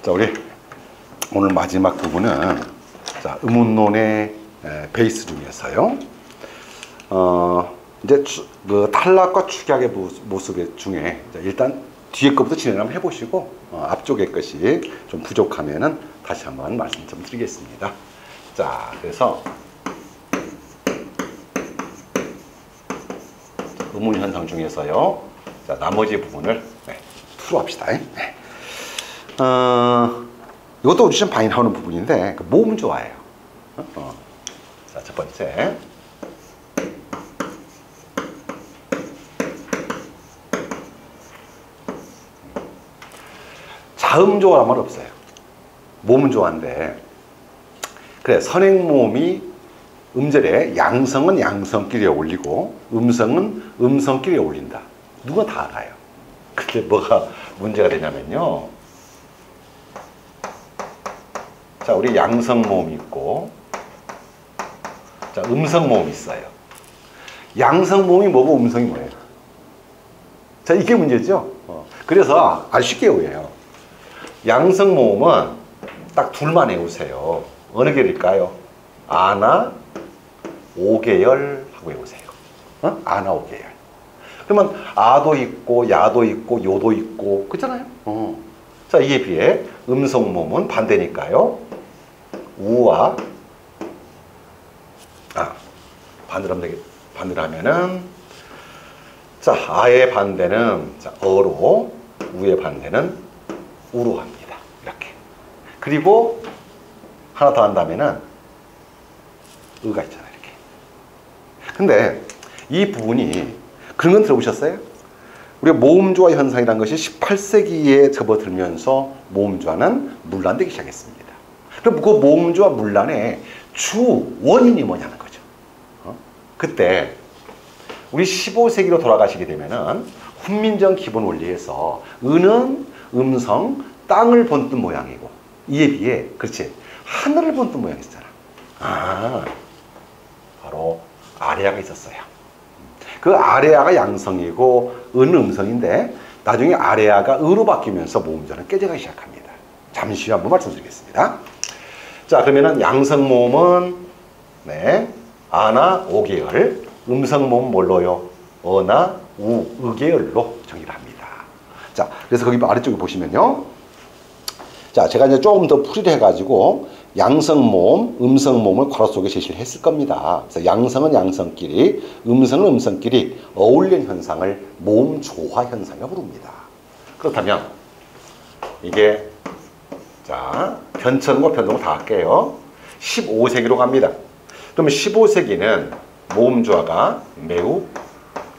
자, 우리 오늘 마지막 부분은 자, 의문론의 베이스 중에서요. 이제 그 탈락과 축약의 모습 중에 일단 뒤에 것부터 진행 한번 해보시고 앞쪽의 것이 좀 부족하면은 다시 한번 말씀 좀 드리겠습니다. 자, 그래서 의문 현상 중에서요. 자, 나머지 부분을 풀어합시다. 이것도 오디션 많이 나오는 부분인데 모음 좋아해요. 자, 첫 번째. 자음 조화란 말 없어요. 모음은 좋아한데 그래, 선행모음이 음절에 양성은 양성끼리 어울리고 음성은 음성끼리 어울린다. 누가 다 알아요. 근데 뭐가 문제가 되냐면요. 자, 우리 양성모음이 있고 자, 음성모음이 있어요. 양성모음이 뭐고 음성이 뭐예요? 자, 이게 문제죠. 그래서 아주 쉽게 오해요. 양성모음은 딱 둘만 외우세요. 어느 계열일까요? 아나, 오계열 하고 외우세요. 아나, 오계열. 그러면 아도 있고 야도 있고 요도 있고 그렇잖아요. 자, 이에 비해 음성모음은 반대니까요. 우와 반대로 하면은 자, 아의 반대는 자, 어로, 우의 반대는 우로 합니다. 이렇게. 그리고 하나 더 한다면은 의가 있잖아요. 이렇게. 근데 이 부분이 그런 건 들어보셨어요? 우리가 모음조화 현상이라는 것이 18세기에 접어들면서 모음조화는 문란되기 시작했습니다. 그럼 그 모음조화 문란의 주 원인이 뭐냐는 거죠. 그때 우리 15세기로 돌아가시게 되면은 훈민정 기본 원리에서 은은 음성, 땅을 본뜬 모양이고 이에 비해 그렇지 하늘을 본뜬 모양이잖아. 바로 아레아가 있었어요. 그 아레아가 양성이고 은 음성인데 나중에 아레아가 의로 바뀌면서 모음조화는 깨져가기 시작합니다. 잠시 후에 한번 말씀드리겠습니다. 자, 그러면은 양성 모음은 아나 오계열, 음성 모음 뭘로요? 어나 우 의계열로 정의를 합니다. 자, 그래서 거기 아래쪽에 보시면요. 자, 제가 이제 조금 더 풀이를 해가지고 양성 모음, 음성 모음을 괄호 속에 제시를 했을 겁니다. 그래서 양성은 양성끼리, 음성은 음성끼리 어울리는 현상을 모음 조화 현상이라고 부릅니다. 그렇다면 이게 자, 변천과 변동을 다 할게요. 15세기로 갑니다. 그러면 15세기는 모음 조화가 매우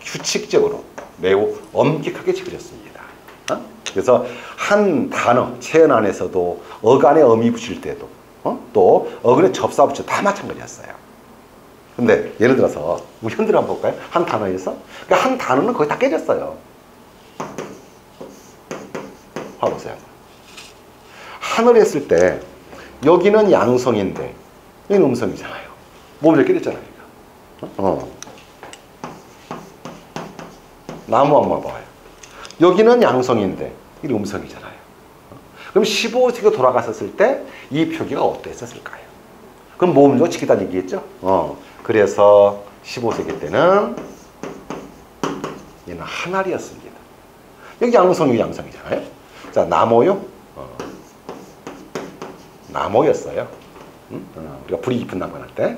규칙적으로 매우 엄격하게 지어졌습니다. 그래서 한 단어, 체언 안에서도 어간에 어미 붙일 때도 또 어근에 접사 붙일 때 다 마찬가지였어요. 근데 예를 들어서 우리 현대로 한번 볼까요? 한 단어에서 그러니까 한 단어는 거의 다 깨졌어요. 봐보세요. 하늘 했을 때 여기는 양성인데 여기는 음성이잖아요. 모음을 깨졌잖아요. 나무 한번 봐요. 여기는 양성인데 이게 음성이잖아요. 그럼 15세기가 돌아갔었을 때 이 표기가 어땠었을까요? 그럼 모음조화 지키다는 얘기겠죠? 그래서 15세기 때는 얘는 한알이었습니다. 여기 양성이 양성이잖아요. 자, 나모요? 나모였어요. 우리가 불이 깊은 나무 할 때.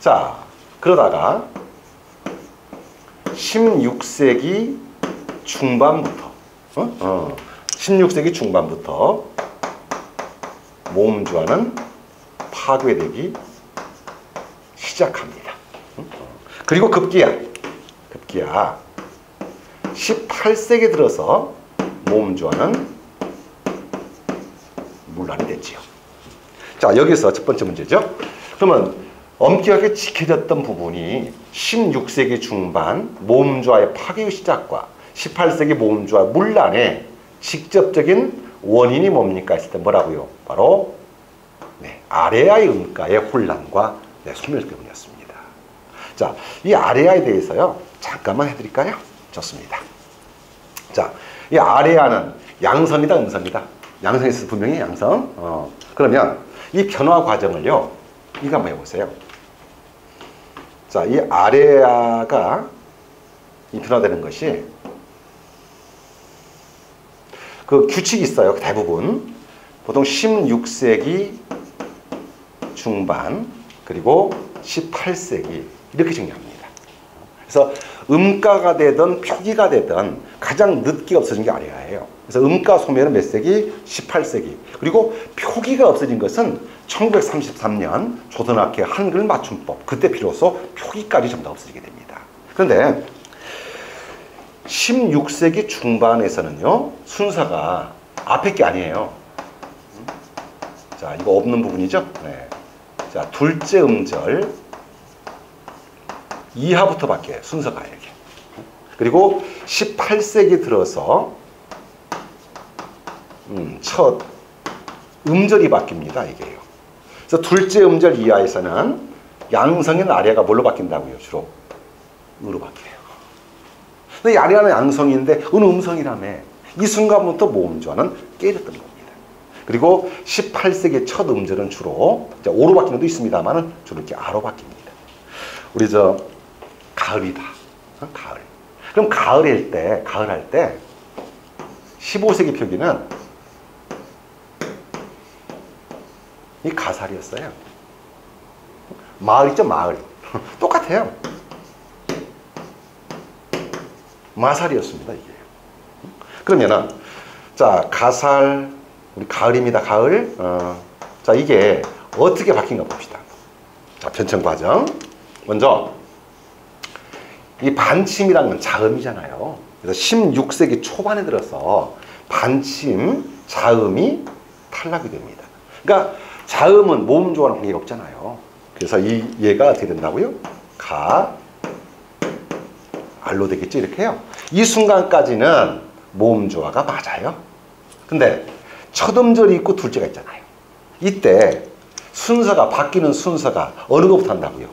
자, 그러다가 16세기 중반부터 16세기 중반부터 모음조화는 파괴되기 시작합니다. 그리고 급기야 18세기 들어서 모음조화는 문란이 됐지요. 자, 여기서 첫 번째 문제죠. 그러면 엄격하게 지켜졌던 부분이 16세기 중반 모음조화의 파괴의 시작과 18세기 모음조화 문란의 직접적인 원인이 뭡니까 했을 때 뭐라고요? 바로 아레아의 음가의 혼란과 소멸 때문이었습니다. 자, 이 아레아에 대해서요 잠깐만 해드릴까요? 좋습니다. 자, 이 아레아는 양성이다 음성이다? 양성에서 분명히 양성. 그러면 이 변화 과정을요, 이거 한번 해보세요. 자, 이 아래아가 이 변화되는 것이 그 규칙이 있어요. 대부분. 보통 16세기 중반, 그리고 18세기, 이렇게 정리합니다. 그래서 음가가 되든 표기가 되든 가장 늦게 없어진 게 아래아예요. 그래서 음가 소멸은 몇 세기? 18세기. 그리고 표기가 없어진 것은 1933년 조선학회 한글 맞춤법, 그때 비로소 표기까지 전부 다 없어지게 됩니다. 그런데 16세기 중반에서는요, 순서가 앞에 게 아니에요. 자, 이거 없는 부분이죠? 네. 자, 둘째 음절 이하부터 바뀌어요. 순서가 이렇게. 그리고 18세기 들어서 첫 음절이 바뀝니다. 이게요. 그래서 둘째 음절 이하에서는 양성인 아래가 뭘로 바뀐다고요? 주로 으로 바뀌어요. 근데 아래는 양성인데 어느 음성이라며. 이 순간부터 모음조화는 깨졌던 겁니다. 그리고 18세기 첫 음절은 주로 오로 바뀌는 것도 있습니다만 주로 이렇게 아로 바뀝니다. 우리 가을이다. 가을. 그럼 가을 할 때 15세기 표기는 이 가살이었어요. 마을 있죠, 마을. 똑같아요. 마살이었습니다, 이게. 그러면은, 자, 가살, 우리 가을입니다, 가을. 자, 이게 어떻게 바뀐가 봅시다. 자, 변청 과정. 먼저, 이 반침이라는 건 자음이잖아요. 그래서 16세기 초반에 들어서 반침, 자음이 탈락이 됩니다. 그러니까 자음은 모음조화랑 관계가 없잖아요. 그래서 얘가 어떻게 된다고요? 가, 알로 되겠죠? 이렇게요. 이 순간까지는 모음조화가 맞아요. 근데 첫 음절이 있고 둘째가 있잖아요. 이때 순서가 바뀌는 순서가 어느 것부터 한다고요?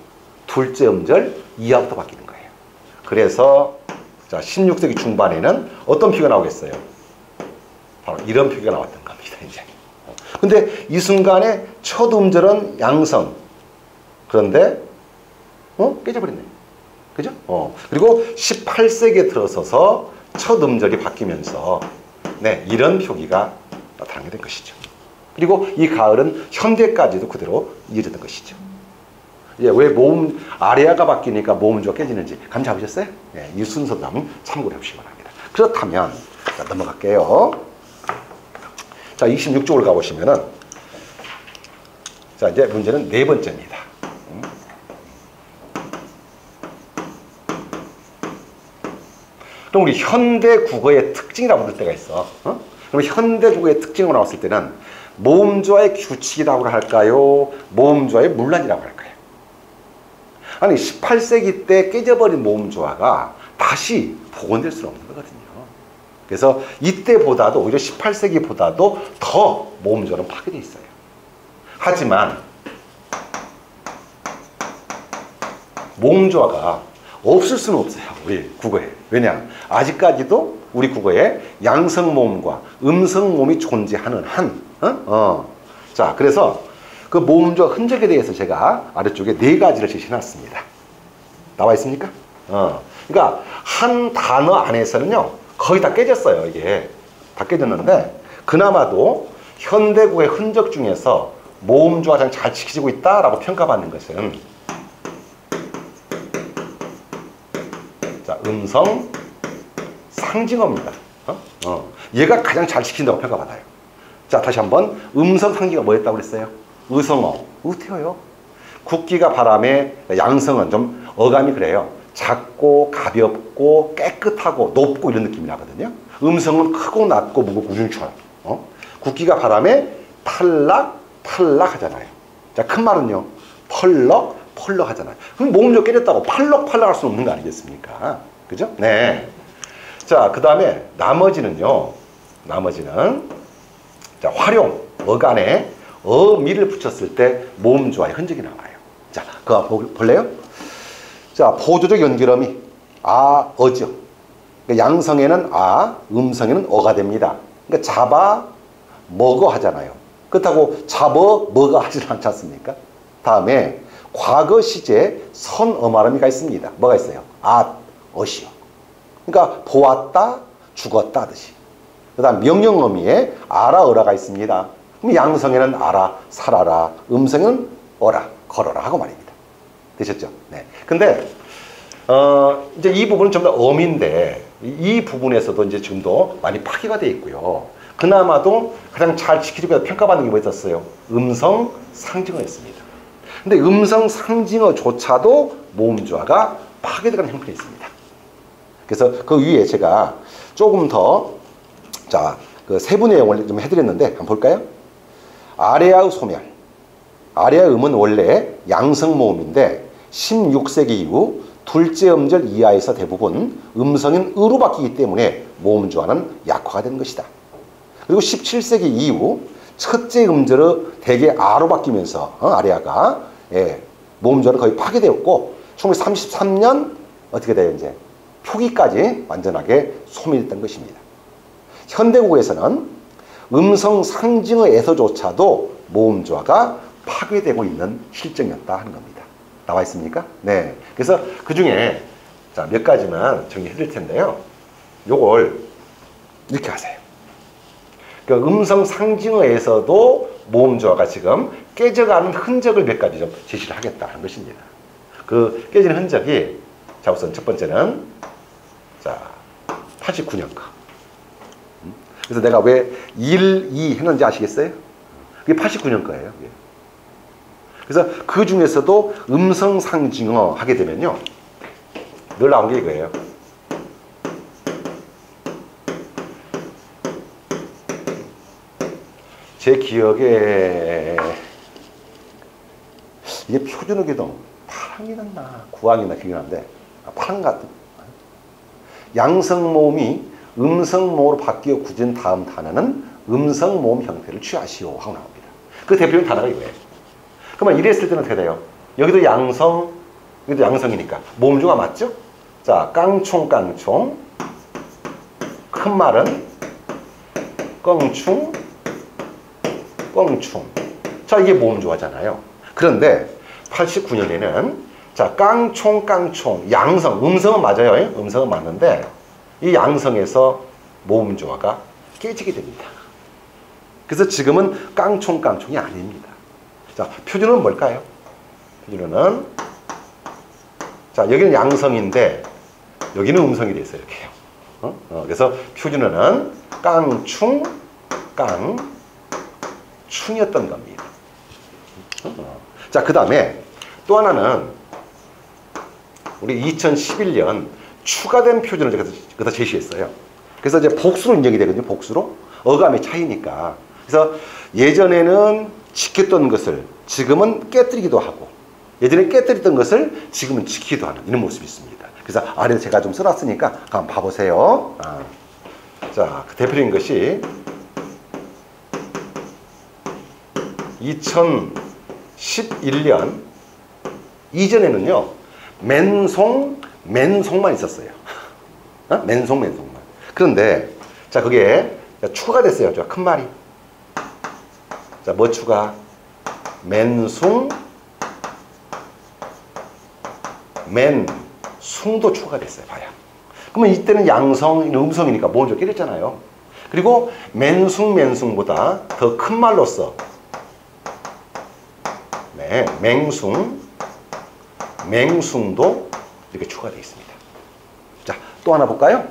둘째 음절 이하부터 바뀌는 거예요. 그래서 자, 16세기 중반에는 어떤 표기가 나오겠어요? 바로 이런 표기가 나왔던 겁니다. 이제. 근데 이 순간에 첫 음절은 양성. 그런데 깨져버렸네. 그죠? 그리고 18세기에 들어서서 첫 음절이 바뀌면서 네, 이런 표기가 나타나게 된 것이죠. 그리고 이 가을은 현대까지도 그대로 이어졌던 것이죠. 예, 왜 모음 아래아가 바뀌니까 모음조가 깨지는지 감 잡으셨어요? 예, 이 순서도 한번 참고를 해보시기 바랍니다. 그렇다면 자, 넘어갈게요. 자, 26쪽으로 가보시면은 자, 이제 문제는 네 번째입니다. 그럼 우리 현대 국어의 특징이라고 부를 때가 있어. 그럼 현대 국어의 특징으로 나왔을 때는 모음조화의 규칙이라고 할까요? 모음조화의 문란이라고 할까요? 아니 18세기 때 깨져버린 모음조화가 다시 복원될 수는 없는 거거든요. 그래서 이때보다도 오히려 18세기보다도 더 모음조화는 파괴되어 있어요. 하지만 모음조화가 없을 수는 없어요. 우리 국어에. 왜냐? 아직까지도 우리 국어에 양성모음과 음성모음이 존재하는 한 자, 그래서 그 모음조화 흔적에 대해서 제가 아래쪽에 네 가지를 제시해놨습니다. 나와 있습니까? 그러니까 한 단어 안에서는요 거의 다 깨졌어요. 이게 다 깨졌는데 그나마도 현대국의 흔적 중에서 모음조화 가장 잘 지켜지고 있다라고 평가받는 것은 자, 음성 상징어입니다. 얘가 가장 잘 지킨다고 평가받아요. 자, 다시 한번 음성 상징어 뭐였다고 그랬어요? 의성어, 의태어요. 국기가 바람에 양성은 좀 어감이 그래요. 작고 가볍고 깨끗하고 높고 이런 느낌이 나거든요. 음성은 크고 낮고 무겁고 우중충한. 국기가 바람에 탈락 하잖아요. 자, 큰 말은요. 펄럭 하잖아요. 그럼 모음조 깨졌다고 팔럭 할 수는 없는 거 아니겠습니까? 그죠? 네. 자, 그 다음에 나머지는요. 자, 활용, 어간에 어미를 붙였을 때 모음조화의 흔적이 나와요. 자, 그거 볼래요? 자, 보조적 연결음이 아, 어죠. 그러니까 양성에는 아, 음성에는 어가 됩니다. 그러니까 잡아, 먹어 하잖아요. 그렇다고 잡어 먹어 하지 않지 않습니까? 다음에 과거 시제 선어말음이가 있습니다. 뭐가 있어요? 어시요. 그러니까 보았다, 죽었다 하듯이. 그 다음 명령어미에 아라, 어라가 있습니다. 그럼 양성에는 아라, 살아라, 음성에는 어라, 걸어라 하고 말입니다. 되셨죠? 네. 근데 이제 이 부분은 좀 더 어미인데 이 부분에서도 이제 지금도 많이 파괴가 되어 있고요. 그나마도 가장 잘 지키고 평가받는 게 뭐 있었어요? 음성 상징어였습니다. 근데 음성 상징어조차도 모음조화가 파괴되는 형편이 있습니다. 그래서 그 위에 제가 조금 더 그 세부 내용을 좀 해드렸는데 한번 볼까요? 아래아의 소멸. 아래아 음은 원래 양성 모음인데 16세기 이후 둘째 음절 이하에서 대부분 음성인 으로 바뀌기 때문에 모음조화는 약화가 된 것이다. 그리고 17세기 이후 첫째 음절의 대개 아로 바뀌면서 아래아가 모음조화는 거의 파괴되었고 1933년 어떻게 돼요? 이제 표기까지 완전하게 소멸했던 것입니다. 현대국에서는 음성 상징어에서조차도 모음조화가 파괴되고 있는 실정이었다 하는 겁니다. 나와 있습니까? 네. 그래서 그 중에 몇 가지만 정리해 드릴 텐데요. 요걸 이렇게 하세요. 그러니까 음성 상징어에서도 모음조화가 지금 깨져가는 흔적을 몇 가지 좀 제시를 하겠다 하는 것입니다. 그 깨지는 흔적이 우선 첫 번째는 89년 거. 그래서 내가 왜 1, 2 했는지 아시겠어요? 그게 89년 거예요. 그래서 그 중에서도 음성 상징어 하게 되면요. 늘 나온 게 이거예요. 제 기억에 이게 표준어기도 8학년이나 9학년이나 기억이 나는데 8학년 같은 양성모음이 음성모음으로 바뀌어 굳은 다음 단어는 음성모음 형태를 취하시오 하고 나옵니다. 그 대표적인 단어가 이거예요. 그러면 이랬을 때는 어떻게 돼요? 여기도 양성, 여기도 양성이니까 모음조가 맞죠? 자, 깡총 깡총, 큰 말은 껑충 껑충. 자, 이게 모음조화잖아요. 그런데 89년에는 깡총 깡총 양성, 음성은 맞아요. 음성은 맞는데 이 양성에서 모음조화가 깨지게 됩니다. 그래서 지금은 깡총 깡총이 아닙니다. 자, 표준어는 뭘까요? 표준어는 여기는 양성인데 여기는 음성이 됐어요. 이렇게요. 그래서 표준어는 깡충 깡충이었던 겁니다. 자, 그 다음에 또 하나는 우리 2011년 추가된 표준을 그다 제시했어요. 그래서 이제 복수로 인정이 되거든요. 복수로. 어감의 차이니까. 그래서 예전에는 지켰던 것을 지금은 깨뜨리기도 하고 예전에 깨뜨렸던 것을 지금은 지키기도 하는 이런 모습이 있습니다. 그래서 아래에 제가 좀 써놨으니까 한번 봐보세요. 자, 그 대표적인 것이 2011년 이전에는요. 맨송만 있었어요. 맨송만. 그런데 그게 추가가 됐어요. 큰 말이. 뭐 추가? 맨숭도 추가가 됐어요. 봐요. 그러면 이때는 양성, 음성이니까 모음조 깨졌잖아요. 그리고 맨숭보다 더 큰 말로서 맹숭도 이렇게 추가되어 있습니다. 자, 또 하나 볼까요?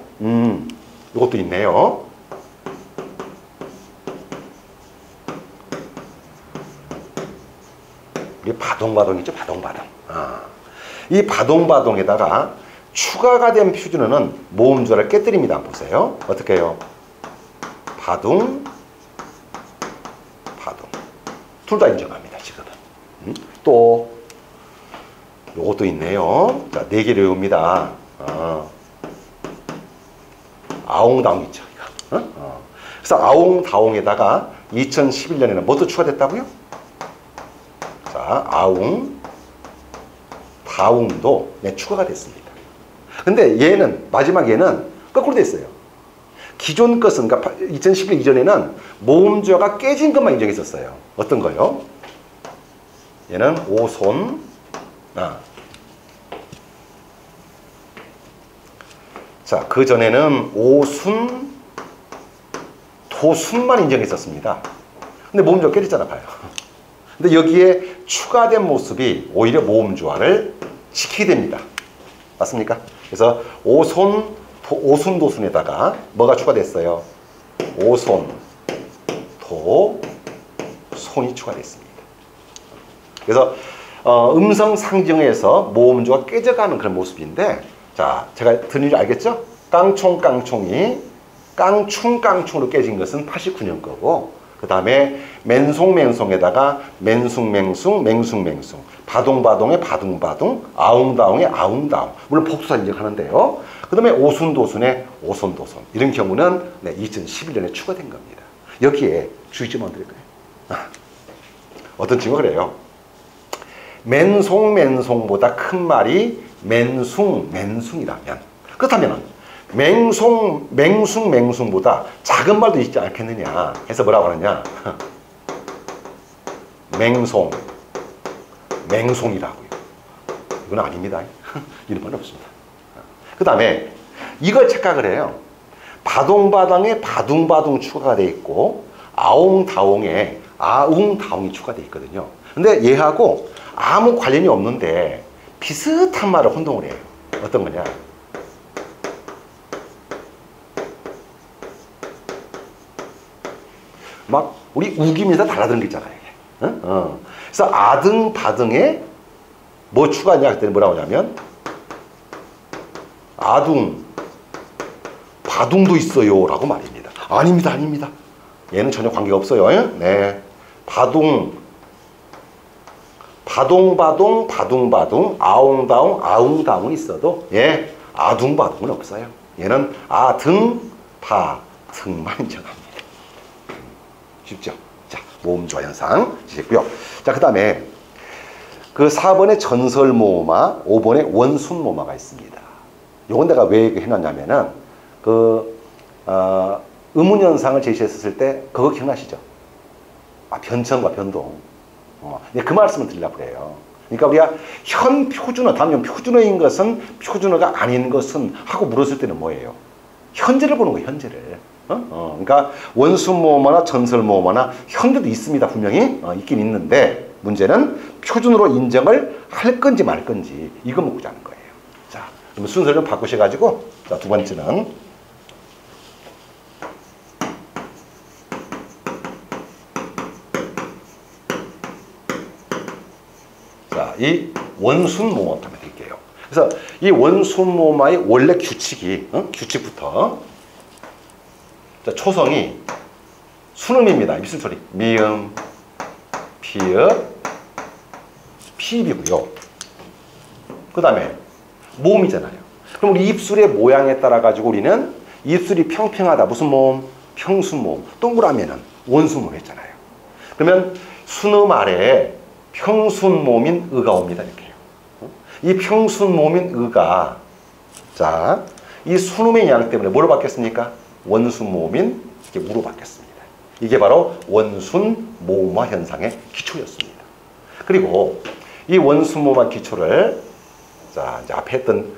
이것도 있네요. 이게 바동바동 있죠? 바동바동. 이 바동바동에다가 추가가 된 표준어는 모음조화를 깨뜨립니다. 보세요. 어떻게 해요? 바둥. 둘 다 인정합니다. 지금은. 또 요것도 있네요. 자, 4개를 외웁니다. 아옹다옹 있죠. 그래서 아옹다옹에다가 2011년에는 뭐도 추가됐다고요? 자, 다웅도 추가가 됐습니다. 근데 얘는 마지막 얘는 거꾸로 됐어요. 기존 것은, 그러니까 2011 이전에는 모음조가 깨진 것만 인정했었어요. 어떤 거요? 얘는 오손, 자, 그 전에는 오순, 도순만 인정했었습니다. 근데 모음조가 깨졌잖아, 봐요. 근데 여기에 추가된 모습이 오히려 모음조화를 시키게 됩니다. 맞습니까? 그래서 오손, 오순도순에다가 뭐가 추가됐어요? 오손, 도, 손이 추가됐습니다. 그래서 음성 상정에서 모음조가 깨져가는 그런 모습인데, 자, 제가 드린 줄 알겠죠? 깡총깡총이 깡충깡충으로 깨진 것은 89년 거고, 그 다음에 맨송맹송에다가 맨숭맹숭, 맹숭맹숭, 바동바동에 바둥바둥, 아웅다웅에 아웅다웅. 물론 복수사 인정하는데요. 그 다음에 오순도순에 오손도손. 이런 경우는 2011년에 추가된 겁니다. 여기에 주의점을 드릴까요? 어떤 친구가 그래요. 맨송맨송보다 큰 말이 맨숭맨숭이라면, 그렇다면 맹숭맹숭보다 작은 말도 있지 않겠느냐 해서 뭐라고 하느냐. 맹송이라고요. 이건 아닙니다. 이런 말은 없습니다. 그 다음에 이걸 착각을 해요. 바동바당에 바둥바둥 추가가 되어 있고, 아웅다웅에 아웅다웅이 추가되어 있거든요. 근데 얘하고 아무 관련이 없는데 비슷한 말을 혼동을 해요. 어떤 거냐. 막 우리 우기면서 달라드는 게 있잖아요. 그래서 아등 바등에 뭐 추가하냐 그때는 뭐라고 하냐면 아둥 바둥도 있어요 라고 말입니다. 아닙니다. 얘는 전혀 관계가 없어요. 네, 바둥바둥 아웅다웅 아웅다웅은 있어도 아둥바둥은 없어요. 얘는 아등 바등만 인정합니다. 쉽죠? 자, 모음조화 현상 지셨고요. 자, 그 다음에 그 4번에 전설모음화, 5번에 원순모음화가 있습니다. 요건 내가 왜 해놨냐면은 의문현상을 제시했을 때 그거 기억나시죠? 변천과 변동. 그 말씀을 드리려고 그래요. 그러니까 우리가 현 표준어, 다음 표준어인 것은 표준어가 아닌 것은 하고 물었을 때는 뭐예요? 현재를 보는 거예요, 현재를. 그러니까 원순모음화나 전설모음화나 현재도 있습니다. 분명히 있긴 있는데 문제는 표준으로 인정을 할 건지 말 건지 이거 묻고자 하는 거예요. 자, 그러면 순서를 좀 바꾸셔가지고 자, 두 번째는 자, 이 원순모음화부터 한번 드릴게요. 그래서 이 원순모음화의 원래 규칙이 규칙부터 자, 초성이 순음입니다. 입술소리. 미음, 피읍, 피입이고요. 그 다음에 모음이잖아요. 그럼 우리 입술의 모양에 따라 가지고 우리는 입술이 평평하다. 무슨 모음? 평순모음. 동그라미는 원순모음 했잖아요. 그러면 순음 아래에 평순모음인 의가 옵니다. 이렇게요. 이 평순모음인 의가 자, 이 순음의 양 때문에 뭐로 바뀌었습니까? 원순모음인 이렇게 우로 바뀌었습니다. 이게 바로 원순모음화 현상의 기초였습니다. 그리고 이 원순모음화 기초를 자, 이제 앞에 했던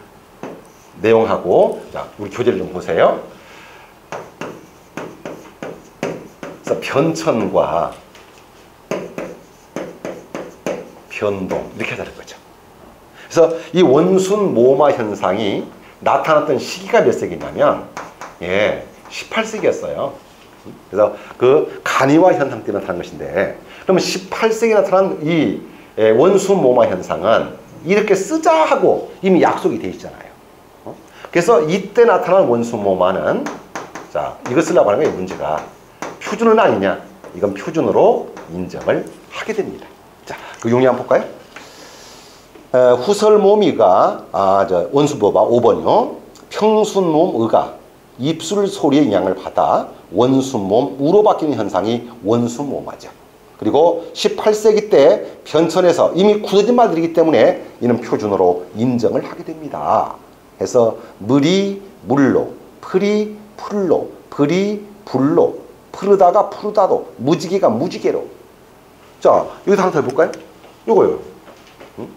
내용하고 자, 우리 교재를 좀 보세요. 그래서 변천과 변동 이렇게 하자는 거죠. 그래서 이 원순모음화 현상이 나타났던 시기가 몇 세기냐면 18세기였어요. 그래서 그 간이화 현상 때문에 나타난 것인데, 그러면 18세기에 나타난 이 원순모음화 현상은 이렇게 쓰자 하고 이미 약속이 돼 있잖아요. 그래서 이때 나타난 원순모음화는 자, 이거 쓰려고 하는 거예요. 문제가 표준어는 아니냐? 이건 표준어로 인정을 하게 됩니다. 자, 그 용례 한번 볼까요? 후설모미가 원순모음화 5번이요. 평순모음 의가 입술 소리의 영향을 받아 원순모음 우로 바뀌는 현상이 원순모음화죠. 그리고 18세기 때 변천에서 이미 굳어진 말들이기 때문에 이는 표준어로 인정을 하게 됩니다. 해서 물이 물로, 풀이 풀로, 불이 불로, 푸르다가 푸르다도, 무지개가 무지개로. 자, 여기서 하나 더 해볼까요? 요거요. 응?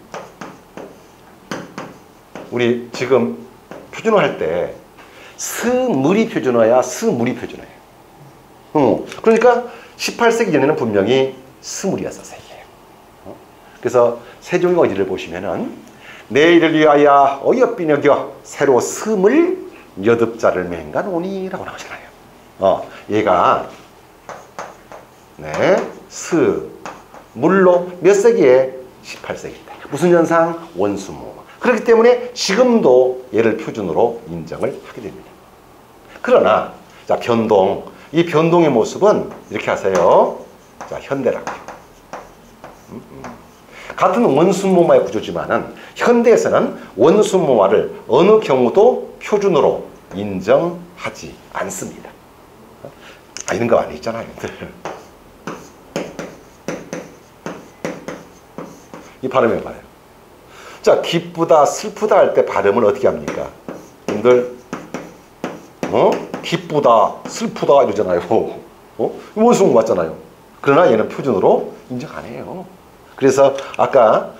우리 지금 표준어 할 때 스물이 표준어야, 스물이 표준어예요. 그러니까 18세기 전에는 분명히 스물이었었어요. 그래서 세종의 어디를 보시면은 내일을 위하여 어여삐 여겨 새로 스물 여듭자를 맹가노니라고 나오잖아요. 얘가 스물로 몇 세기에? 18세기 때. 무슨 현상? 원수모마. 그렇기 때문에 지금도 얘를 표준으로 인정을 하게 됩니다. 그러나 자, 변동. 이 변동의 모습은 이렇게 하세요. 자, 현대라고요. 같은 원순모마의 구조지만은 현대에서는 원순모마를 어느 경우도 표준으로 인정하지 않습니다. 이런 거 많이 있잖아요. 이 발음해봐요. 자, 기쁘다, 슬프다 할 때 발음을 어떻게 합니까? 여러분들, 기쁘다, 슬프다 이러잖아요. 원순모 맞잖아요. 그러나 얘는 표준으로 인정 안 해요. 그래서 아까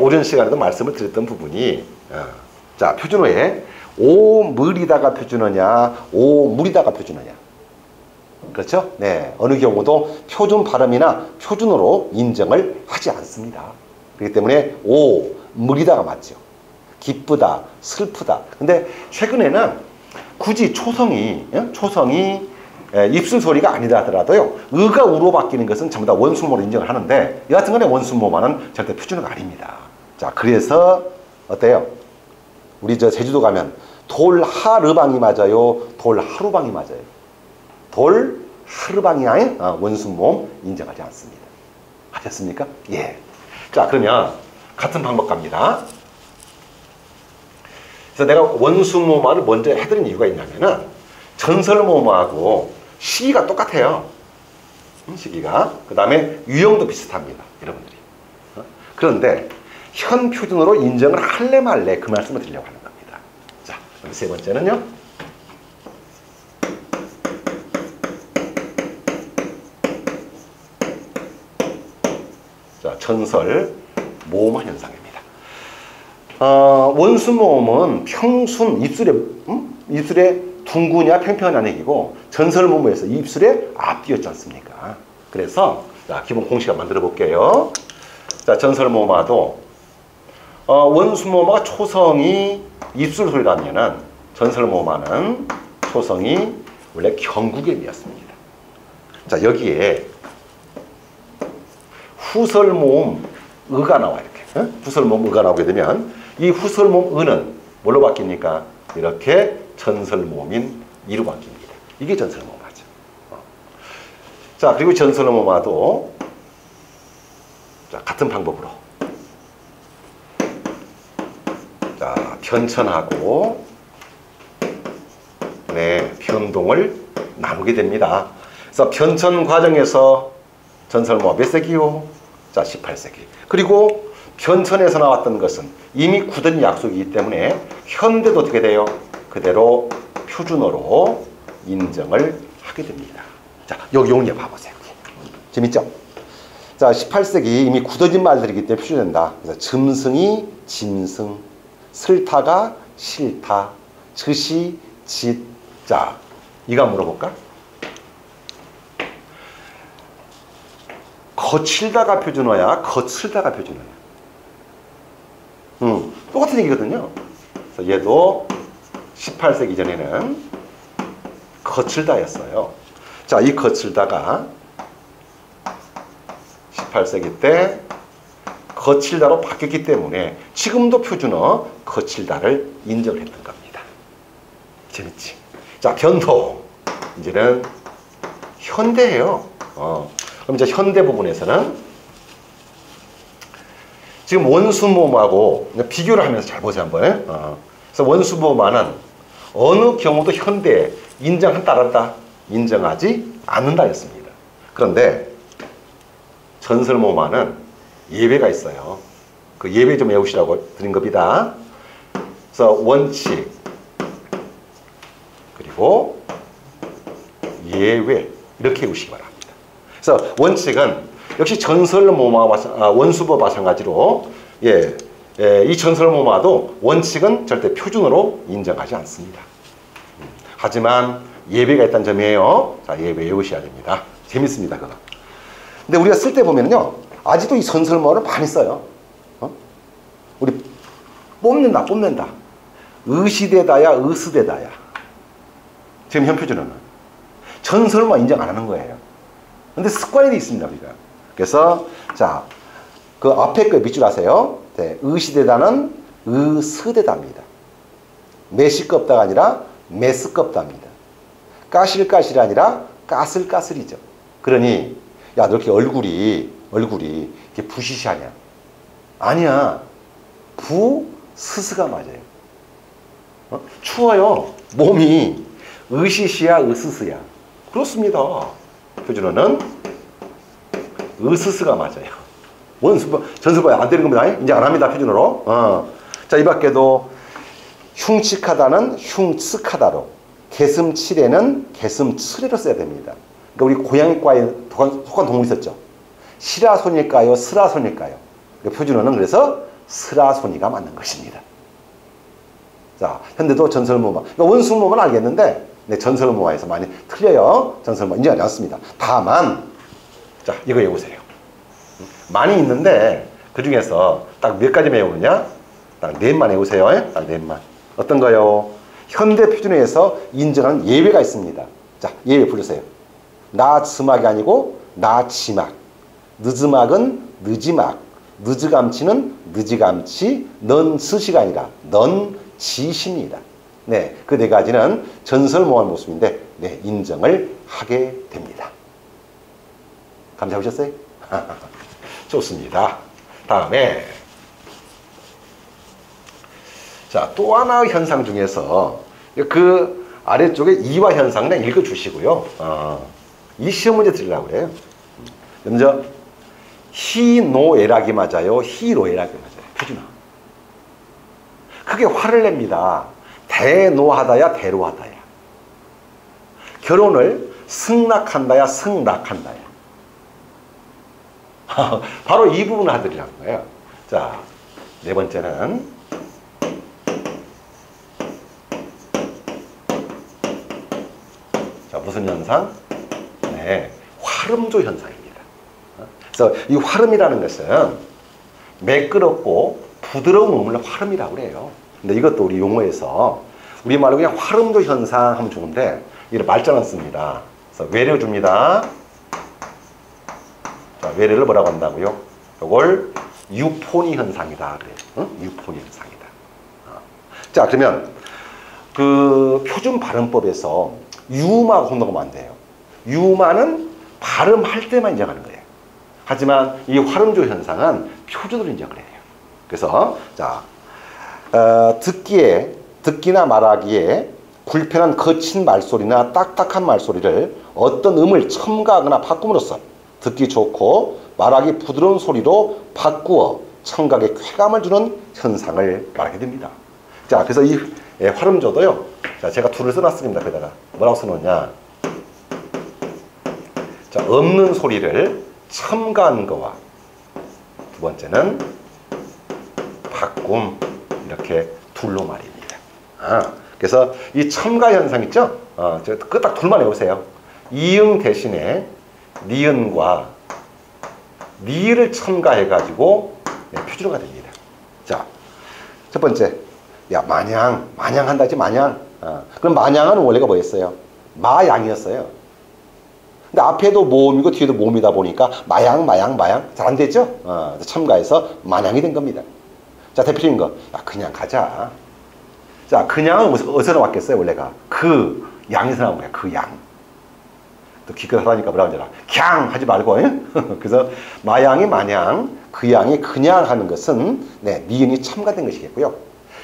오전 시간에도 말씀을 드렸던 부분이 자, 표준어에 오물이다가 표준어냐, 오물이다가 표준어냐. 그렇죠? 네, 어느 경우도 표준 발음이나 표준어로 인정을 하지 않습니다. 그렇기 때문에 오물이다가 맞죠. 기쁘다, 슬프다. 근데 최근에는 굳이 초성이 입술 소리가 아니다 하더라도요, 의가 우로 바뀌는 것은 전부 다 원순모로 인정을 하는데, 여하튼 간에 원순모만은 절대 표준어가 아닙니다. 자, 그래서 어때요? 우리 저 제주도 가면 돌하르방이 맞아요, 돌하루방이 맞아요? 돌하르방이 아닌 원순모 인정하지 않습니다. 하셨습니까? 예. 자, 그러면 같은 방법 갑니다. 그래서 내가 원순모마를 먼저 해드린 이유가 있냐면은 전설모마하고 시기가 똑같아요. 시기가. 그 다음에 유형도 비슷합니다. 여러분들이. 그런데 현 표준으로 인정을 할래 말래 그 말씀을 드리려고 하는 겁니다. 자, 그럼 세 번째는요. 자, 전설모마 현상입니다. 원순모음은 평순 입술에 둥구냐 평평한 얘기고, 전설모모에서 입술에 앞뒤였지 않습니까? 그래서 자, 기본 공식을 만들어 볼게요. 자, 전설모마도 원순모마가 초성이 입술 소리라면은 전설모마는 초성이 원래 경국음이었습니다. 자, 여기에 후설모음 의가 나와 이렇게. 후설모음 의가 나오게 되면 이 후설모음 의는 뭘로 바뀝니까? 이렇게 전설모음인 이로 바뀝니다. 이게 전설모마죠. 자, 그리고 전설모마도 자, 같은 방법으로 자, 변천하고 네, 변동을 나누게 됩니다. 그래서 변천 과정에서 전설모마 몇 세기요? 자, 18세기. 그리고 변천에서 나왔던 것은 이미 굳은 약속이기 때문에 현대도 어떻게 돼요? 그대로 표준어로 인정을 하게 됩니다. 자, 여기 용례 봐보세요. 재밌죠? 자, 18세기 이미 굳어진 말들이기 때문에 표준된다. 그래서 짐승이 짐승, 슬타가 싫다, 즈시 짓. 자, 이거 한번 물어볼까? 거칠다가 표준어야, 거칠다가 표준어야? 똑같은 얘기거든요. 그래서 얘도 18세기 전에는 거칠다였어요. 자, 이 거칠다가 18세기 때 거칠다로 바뀌었기 때문에 지금도 표준어 거칠다를 인정을 했던 겁니다. 재밌지? 자, 변동. 이제는 현대예요. 그럼 이제 현대 부분에서는 지금 원수모음하고 비교를 하면서 잘 보세요, 한번. 그래서 원수모음은 어느 경우도 현대에 인정한다, 안 한다? 인정하지 않는다였습니다. 그런데 전설모음은 예외가 있어요. 그 예외 좀 외우시라고 드린 겁니다. 그래서 원칙, 그리고 예외 이렇게 외우시기 바랍니다. 그래서 원칙은 역시 전설모마와 원수법 마찬가지로 이 전설모마도 원칙은 절대 표준으로 인정하지 않습니다. 하지만 예외가 있다는 점이에요. 자, 예외 외우셔야 됩니다. 재밌습니다, 그거. 근데 우리가 쓸 때 보면요, 아직도 이 전설모마를 많이 써요. 우리 뽑는다. 의시되다야, 의스되다야. 지금 현 표준어는 전설모마 인정 안 하는 거예요. 근데 습관이 돼 있습니다, 우리가. 그래서 자, 그 앞에 거 밑줄 하세요. 네, 의시되다는 의스되다입니다. 매시껍다가 아니라 매스껍다입니다. 까실까실이 아니라 까슬까슬이죠. 그러니 야, 너 이렇게 얼굴이 이렇게 부시시하냐? 아니야. 부스스가 맞아요. 추워요. 몸이 으시시야, 으스스야. 그렇습니다. 표준어는 으스스가 맞아요. 전술법 안 되는 겁니다. 이제 안 합니다. 표준어로. 자, 이 밖에도 흉측하다는 흉측하다로, 개슴치레는 개슴츠레로 써야 됩니다. 그러니까 우리 고양이과에 속한 동물 있었죠. 시라소니일까요? 스라소니일까요? 표준어는 그래서 스라소니가 맞는 것입니다. 자, 현대도 전설모마. 그러니까 원수모마는 알겠는데, 네, 전설모마에서 많이 틀려요. 전설모마 인정하지 않습니다. 다만, 자, 이거 외우세요. 많이 있는데, 그 중에서 딱 몇 가지 외우느냐? 딱 넷만 외우세요. 딱 넷만. 어떤 거요? 현대 표준어에서 인정한 예외가 있습니다. 자, 예외 부르세요. 나즈막이 아니고 나지막. 늦음막은 늦지막. 늦감치는 늦이감치. 넌스시가 아니라 넌지시입니다. 네, 그 네 가지는 전설모호한 모습인데, 네, 인정을 하게 됩니다. 감 잡으셨어요? 좋습니다. 다음에 자, 또 하나의 현상 중에서 그 아래쪽에 이와 현상을 읽어주시고요. 이 시험 문제 드리려고 그래요. 먼저 희노애락이 맞아요? 희로애락이 맞아요? 표준어. 크게 화를 냅니다. 대노하다야, 대로하다야. 결혼을 승낙한다야, 승낙한다야. 바로 이 부분을 하드리라는 거예요. 자, 네 번째는 자, 무슨 현상? 네, 화름조 현상입니다. 그래서 이 화름이라는 것은 매끄럽고 부드러운 음을 화름이라고 그래요. 근데 이것도 우리 용어에서 우리말로 그냥 화름조 현상 하면 좋은데 이를 말자는 씁니다. 그래서 외려 줍니다. 자, 외래를 뭐라고 한다고요? 이걸 유포니 현상이다 그래요. 유포니 현상이다. 자, 그러면 그 표준 발음법에서 유마가 혼동하면 안 돼요. 유마는 발음할 때만 인정하는 거예요. 하지만 이 화름조 현상은 표준으로 인정을 해요. 그래서 자, 듣기나 말하기에 불편한 거친 말소리나 딱딱한 말소리를 어떤 음을 첨가하거나 바꿈으로써 듣기 좋고 말하기 부드러운 소리로 바꾸어 청각에 쾌감을 주는 현상을 말하게 됩니다. 자, 그래서 이 화름조도요. 자, 제가 둘을 써놨습니다. 거기다가 뭐라고 써놓냐? 자, 없는 소리를 첨가한 거와 두 번째는 바꿈, 이렇게 둘로 말입니다. 그래서 이 첨가 현상 있죠? 그 딱 둘만 외우세요. 이응 대신에 니은과 니를 첨가해가지고 표준어가 됩니다. 자, 첫 번째, 야, 마냥 한다 했지, 마냥. 그럼 마냥은 원래가 뭐였어요? 마양이었어요. 근데 앞에도 모음이고 뒤에도 모음이다 보니까 마양 잘 안 됐죠? 첨가해서 마냥이 된 겁니다. 자, 대표적인 거, 야, 그냥 가자. 자, 그냥은 어디서 나왔겠어요, 원래가? 그 양에서 나온 거야, 그 양. 또 기껏 하라니까 뭐라고 하잖아. 걍 하지 말고. 그래서 마양이 마냥, 그 양이 그냥 하는 것은 네, 니은이 첨가된 것이겠고요.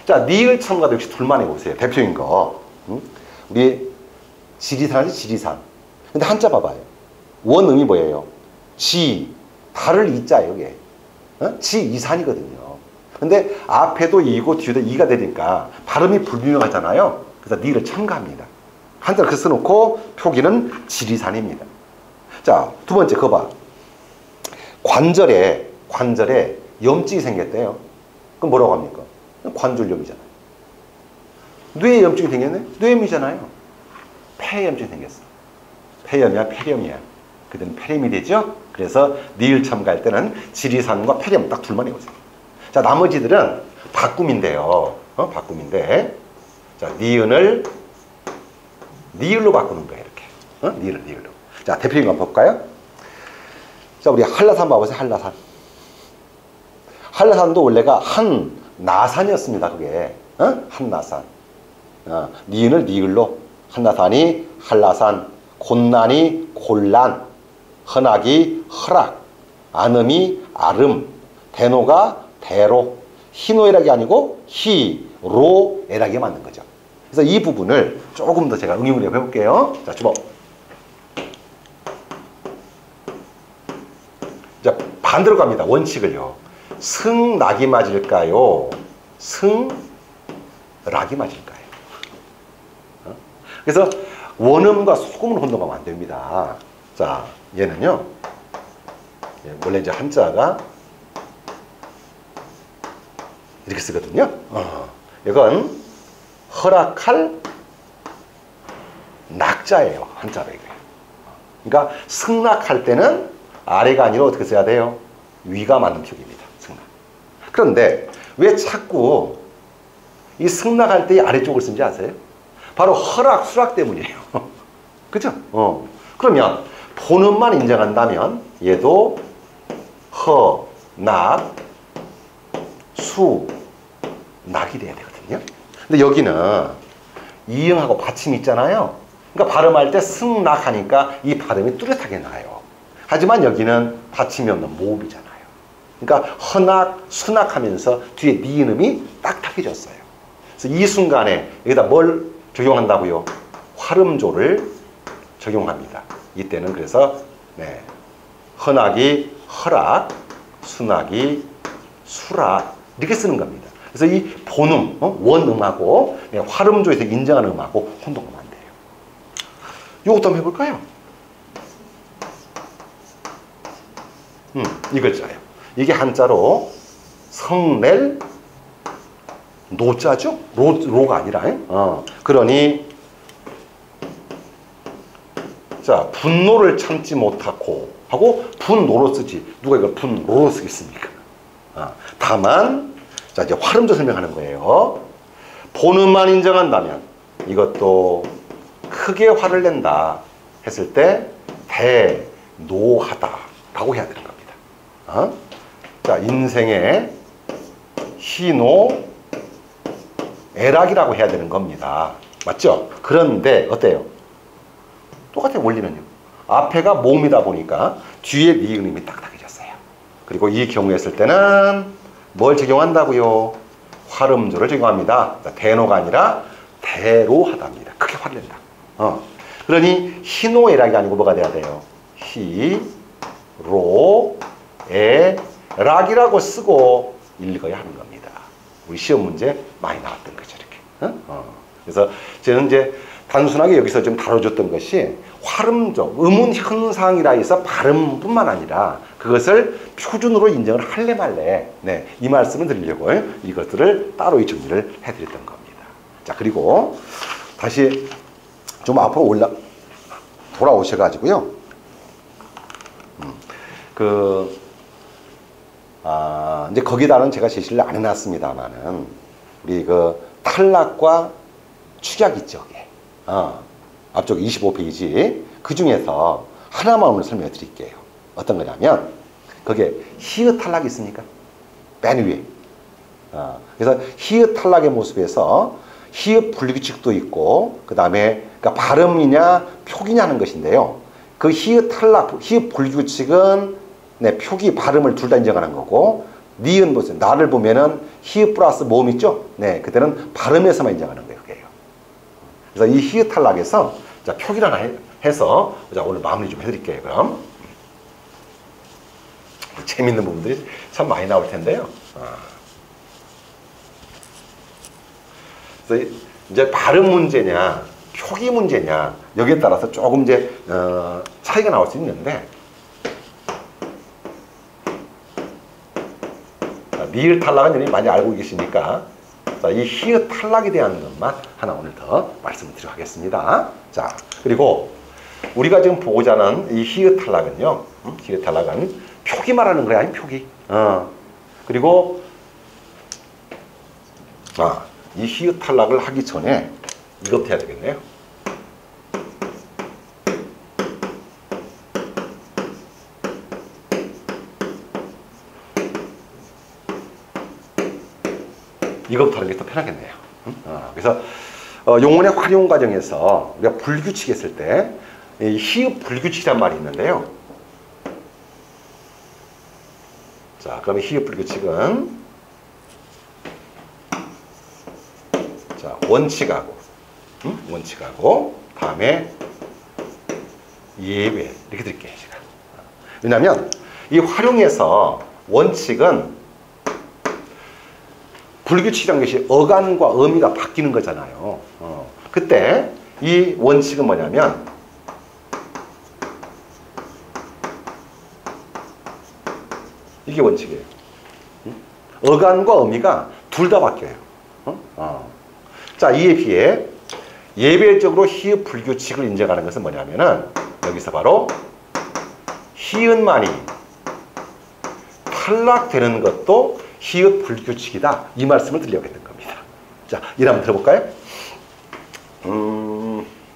자, 니을 첨가도 역시 둘만 해보세요. 대표적인 거. 우리 지리산이지, 지리산. 근데 한자 봐봐요. 원음이 뭐예요? 지, 달을 이자예요, 이게. 지이산이거든요. 근데 앞에도 이고 뒤에도 이가 되니까 발음이 불분명하잖아요. 그래서 니를 첨가합니다. 한자를 그렇게 써놓고 표기는 지리산입니다. 자, 두 번째 그거 봐. 관절에 염증이 생겼대요. 그럼 뭐라고 합니까? 관절염이잖아요. 뇌에 염증이 생겼네? 뇌염이잖아요. 폐염증이 생겼어. 폐염이야, 폐렴이야. 그때는 폐렴이 되죠? 그래서 니을 첨가할 때는 지리산과 폐렴 딱 둘만 외우세요. 자, 나머지들은 바꿈인데요. 바꿈인데. 자, 니은을 니을로 바꾸는 거예요, 이렇게. 니을로. 자, 대표적인 거 한번 볼까요? 자, 우리 한라산 봐보세요, 한라산. 한라산도 원래가 한나산이었습니다, 그게. 한나산. 니은을 니을로. 한나산이 한라산, 곤란이 곤란, 헌악이 허락, 안음이 아름, 대노가 대로, 희노애락이 아니고 희로애락이 맞는 거죠. 그래서 이 부분을 조금 더 제가 응용을 해볼게요. 자, 주목. 자, 반대로 갑니다. 원칙을요. 승낙이 맞을까요? 승락이 맞을까요? 그래서 원음과 소금을 혼동하면 안 됩니다. 자, 얘는요. 원래 이제 한자가 이렇게 쓰거든요. 이건 허락할 낙자예요. 한자로 이거예요. 그러니까 승낙할 때는 아래가 아니라 어떻게 써야 돼요? 위가 맞는 표기입니다. 승낙. 그런데 왜 자꾸 이 승낙할 때 아래쪽을 쓴지 아세요? 바로 허락, 수락 때문이에요. 그죠? 그러면 본음만 인정한다면 얘도 허, 낙, 수, 낙이 돼야 되거든요. 근데 여기는 이응하고 받침이 있잖아요. 그러니까 발음할 때 승낙하니까 이 발음이 뚜렷하게 나요. 하지만 여기는 받침이 없는 모음이잖아요. 그러니까 허낙, 수낙하면서 뒤에 니은음이 딱딱해졌어요. 그래서 이 순간에 여기다 뭘 적용한다고요? 활음조를 적용합니다. 이때는 그래서 허낙이 허락, 수낙이 수락 이렇게 쓰는 겁니다. 그래서 이 본음, 원음하고 활음조에서 인정하는 음하고 혼동하면 안 돼요. 이것도 한번 해볼까요? 이 글자예요. 이게 한자로 성낼 노자죠? 로가 아니라. 그러니 자, 분노를 참지 못하고 하고 분노로 쓰지. 누가 이걸 분노로 쓰겠습니까? 다만 자, 이제 활음조 설명하는 거예요. 본음만 인정한다면 이것도 크게 화를 낸다 했을 때 대노하다라고 해야 되는 겁니다. 자, 인생의 희노 애락이라고 해야 되는 겁니다. 맞죠? 그런데 어때요? 똑같아요. 원리는요. 앞에가 모음이다 보니까 뒤에 니은음이 딱딱해졌어요. 그리고 이 경우에 쓸 때는 뭘 적용한다고요? 활음조를 적용합니다. 대노가 아니라 대로하다입니다. 크게 화를 낸다. 그러니 희노애락이 아니고 뭐가 돼야 돼요? 희로애락이라고 쓰고 읽어야 하는 겁니다. 우리 시험 문제 많이 나왔던 거죠, 이렇게. 그래서 저는 이제 단순하게 여기서 좀 다뤄줬던 것이 활음조, 음운 현상이라 해서 발음뿐만 아니라 그것을 표준으로 인정을 할래 말래, 이 말씀을 드리려고 이것들을 따로 이 정리를 해드렸던 겁니다. 자, 그리고 다시 좀 앞으로 돌아오셔가지고요. 이제 거기다는 제가 제시를 안 해놨습니다만은 우리 그 탈락과 축약 있죠. 앞쪽 25페이지 그 중에서 하나만 오늘 설명해 드릴게요. 어떤 거냐면 거기에 히읗 탈락이 있습니까? 맨 위에. 그래서 히읗 탈락의 모습에서 히읗 분리규칙도 있고 그 다음에 그러니까 발음이냐 표기냐 하는 것인데요. 그 히읗 탈락, 히읗 분리규칙은 표기, 발음을 둘 다 인정하는 거고 니은 보세요. 나를 보면은 히읗 플러스 모음 있죠? 그때는 발음에서만 인정하는 거예요. 그게요. 그래서 이 히읗 탈락에서 자, 표기를 하나 해서 자, 오늘 마무리 좀 해드릴게요. 그럼 재밌는 부분들이 참 많이 나올 텐데요. 그래서 이제 발음 문제냐 표기 문제냐 여기에 따라서 조금 이제 차이가 나올 수 있는데, 니을 탈락은 여러분이 많이 알고 계시니까 자, 이 히읗 탈락에 대한 것만 하나 오늘 더 말씀을 드리도록 하겠습니다. 자, 그리고 우리가 지금 보고자 하는 이 히읗 탈락은요, 히읗 탈락은 표기 말하는 거야, 표기. 그리고 이 히읗 탈락을 하기 전에 이것부터 해야 되겠네요. 이것부터 하는 게 더 편하겠네요. 그래서 용문의 활용 과정에서 우리가 불규칙 했을 때 이 히읗 불규칙이란 말이 있는데요. 자, 그러면 히읗 불규칙은 자, 원칙하고 원칙하고 다음에 예외 이렇게 드릴게요, 제가. 왜냐하면 이 활용에서 원칙은 불규칙이라는 것이 어간과 어미가 바뀌는 거잖아요. 그때 이 원칙은 뭐냐면 이게 원칙이에요. 어간과 어미가 둘 다 바뀌어요. 자, 이에 비해 예외적으로 히읗 불규칙을 인정하는 것은 뭐냐면은 여기서 바로 히읗만이 탈락되는 것도 히읗 불규칙이다. 이 말씀을 드리려고 했던 겁니다. 자, 이를 한번 들어볼까요?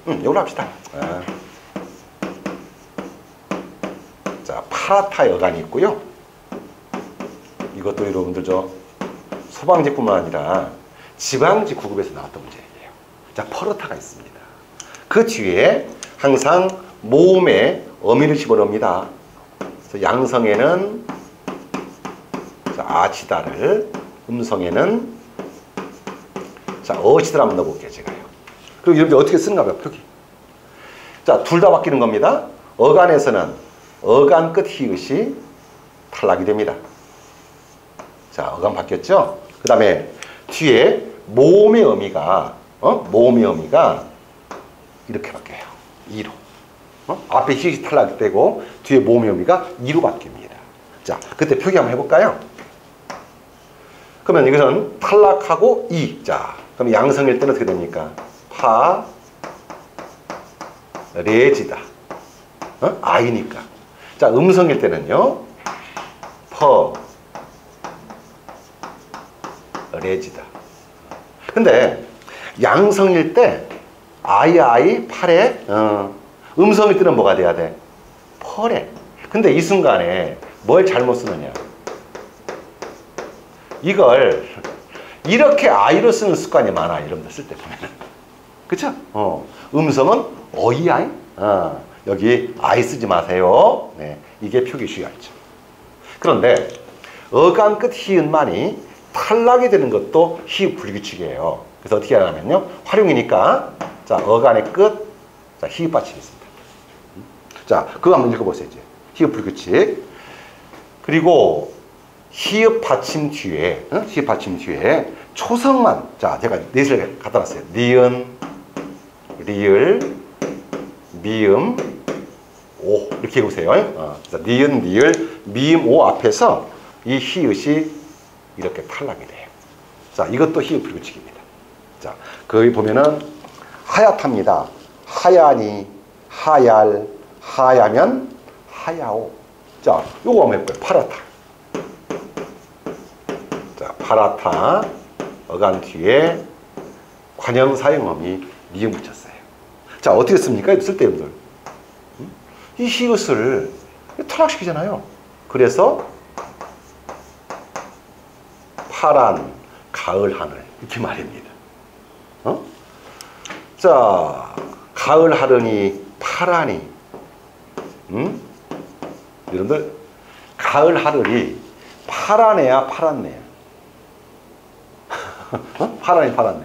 이걸로 합시다. 자, 파라타 여간이 있고요. 이것도 여러분들 소방직뿐만 아니라 지방직 9급에서 나왔던 문제예요. 자, 퍼르타가 있습니다. 그 뒤에 항상 모음에 어미를 집어넣습니다. 그래서 양성에는 아치다를, 음성에는 어치다를 한번 넣어볼게요, 제가요. 그리고 이렇게 어떻게 쓰는가 봐요, 표기. 자, 둘 다 바뀌는 겁니다. 어간에서는 어간 끝 히읗이 탈락이 됩니다. 자, 어간 바뀌었죠? 그 다음에 뒤에 모음의 어미가 이렇게 바뀌어요. 2로. 앞에 히읗이 탈락되고 뒤에 모음의 어미가 2로 바뀝니다. 자, 그때 표기 한번 해볼까요? 그러면 이것은 탈락하고 2. 자, 그럼 양성일 때는 어떻게 됩니까? 파, 레지다. 아이니까. 자, 음성일 때는요. 퍼, 레지다. 근데 양성일 때 아이, 팔에, 음성일 때는 뭐가 돼야 돼? 펄에. 근데 이 순간에 뭘 잘못 쓰느냐? 이걸 이렇게 아이로 쓰는 습관이 많아, 여러분들 쓸 때 보면은. 그쵸? 음성은 어이 아이? 여기 아이 쓰지 마세요. 네, 이게 표기 주의할죠. 그런데 어간 끝 히읗만이 탈락이 되는 것도 히읗 불규칙이에요. 그래서 어떻게 하냐면요. 활용이니까 자, 어간의 끝, 자, 히읗 받침이 있습니다. 자, 그거 한번 읽어보세요, 이제. 히읗 불규칙. 그리고 히읗 받침 뒤에, 히읗 받침 뒤에 초성만, 자, 제가 넷을 갖다 놨어요. 니은, 리을, 미음, 오. 이렇게 해보세요. 그래서 니은, 리을, 미음, 오 앞에서 이 히읗이 이렇게 탈락이 돼요. 자, 이것도 히읗 불규칙입니다. 자, 거기 보면은 하얗답니다. 하야니, 하얄, 하야면 하야오. 자, 요거 한번 해볼까요? 파라타. 자, 파라타. 어간 뒤에 관형사형어미 니은 붙였어요. 자, 어떻게 씁니까? 쓸 때 여러분들. 이 히읗을 탈락시키잖아요. 그래서 파란 가을 하늘 이렇게 말입니다. 자, 가을 하늘이 파라니. 여러분들 가을 하늘이 파라네야 파랗네야? 파라니 파랗네.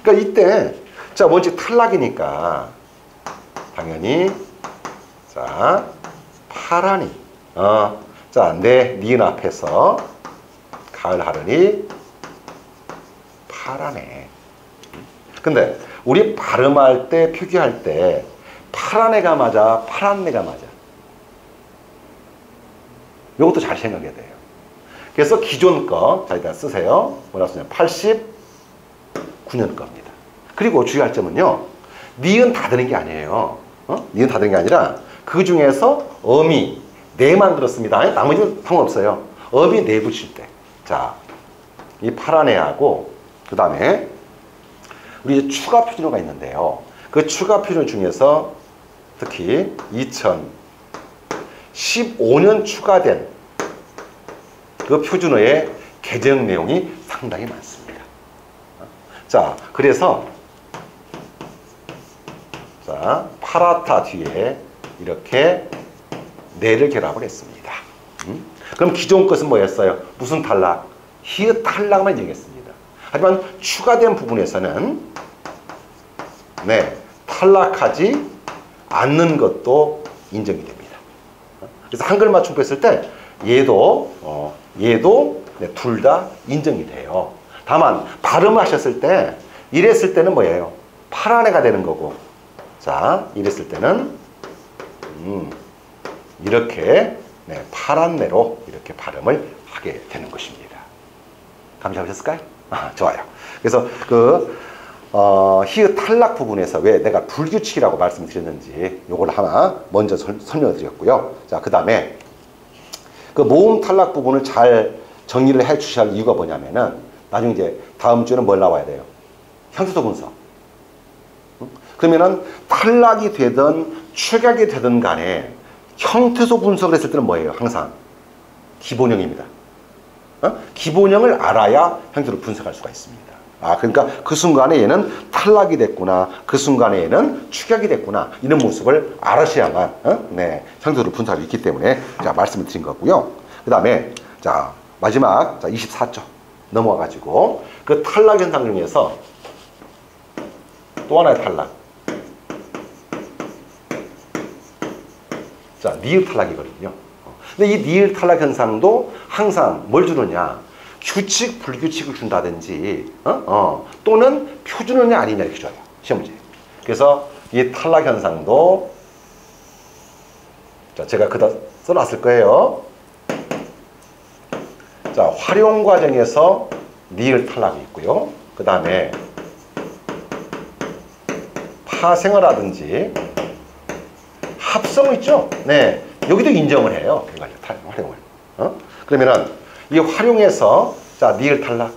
그러니까 이때 자, 뭔지 탈락이니까 당연히 자, 파라니. 자, 내 니은 앞에서 가을 하늘이 파라네. 근데 우리 발음할 때, 표기할 때 파란 애가 맞아, 파란 애가 맞아? 이것도 잘 생각해야 돼요. 그래서 기존 거, 자, 일단 쓰세요. 뭐라고 쓰냐? 89년 겁니다. 그리고 주의할 점은요, 니은 다 되는 게 아니에요. 니은 다 되는 게 아니라 그 중에서 어미, 네만 들었습니다. 나머지는 상관없어요. 어미 네 붙일 때. 자, 이 파란 애하고, 그 다음에 우리 이제 추가 표준어가 있는데요. 그 추가 표준어 중에서 특히 2015년 추가된 그 표준어의 개정 내용이 상당히 많습니다. 자, 그래서 자, 파라타 뒤에 이렇게 네를 결합을 했습니다. 그럼 기존 것은 뭐였어요? 무슨 탈락? 히읗 탈락만 얘기했습니다. 하지만 추가된 부분에서는 네, 탈락하지 않는 것도 인정이 됩니다. 그래서 한글 맞춤표 했을 때 얘도 네, 둘 다 인정이 돼요. 다만 발음하셨을 때 이랬을 때는 뭐예요? 파란 애가 되는 거고, 자, 이랬을 때는 이렇게 네, 파란 애로 이렇게 발음을 하게 되는 것입니다. 감이 잡으셨을까요? 좋아요. 그래서 그 히읗 탈락 부분에서 왜 내가 불규칙이라고 말씀드렸는지 요걸 하나 먼저 설명을 드렸고요. 자, 그 다음에 그 모음 탈락 부분을 잘 정리를 해 주셔야 할 이유가 뭐냐면은 나중에 이제 다음 주에는 뭘 나와야 돼요? 형태소 분석. 그러면은 탈락이 되든 축약이 되든 간에 형태소 분석을 했을 때는 뭐예요? 항상 기본형입니다. 기본형을 알아야 형태로 분석할 수가 있습니다. 그러니까 그 순간에 얘는 탈락이 됐구나, 그 순간에 얘는 축약이 됐구나, 이런 모습을 알으셔야만 네, 형태로 분석이 있기 때문에 제가 말씀을 드린 거고요. 그 다음에 자, 마지막 24쪽 넘어와 가지고 그 탈락 현상 중에서 또 하나의 탈락, 자, 니을 탈락이거든요. 근데 이 니을 탈락 현상도 항상 뭘 주느냐? 규칙, 불규칙을 준다든지, 또는 표준어냐 아니냐 이렇게 줘요. 시험 문제. 그래서 이 탈락 현상도, 자, 제가 그다 써놨을 거예요. 자, 활용 과정에서 니을 탈락이 있고요. 그 다음에 파생어라든지 합성 있죠? 네. 여기도 인정을 해요. 활용을. 그러면은 이 활용해서 자, 니을 탈락.